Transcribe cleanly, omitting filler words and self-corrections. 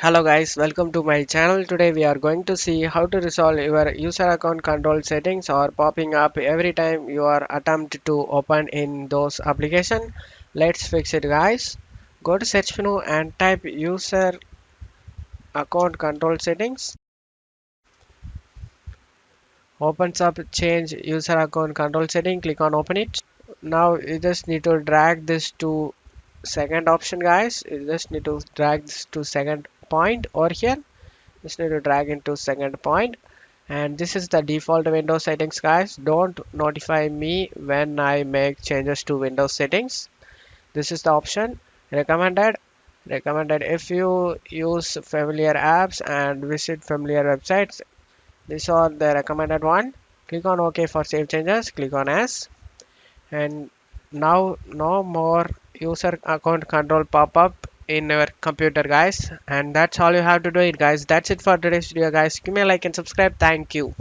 Hello guys, welcome to my channel. Today we are going to see how to resolve your user account control settings or popping up every time you are attempt to open in those application. Let's fix it guys. Go to search menu and type user account control settings. Opens up change user account control setting. Click on open it. Now you just need to drag this to second option guys. You just need to drag this to second point over here. Just need to drag into second point, and this is the default Windows settings guys. Don't notify me when I make changes to Windows settings. This is the option recommended if you use familiar apps and visit familiar websites. These are the recommended one. Click on OK for save changes. Click on S, and now no more user account control pop up in your computer guys, and that's all you have to do it guys. That's it for today's video guys. Give me a like and subscribe. Thank you.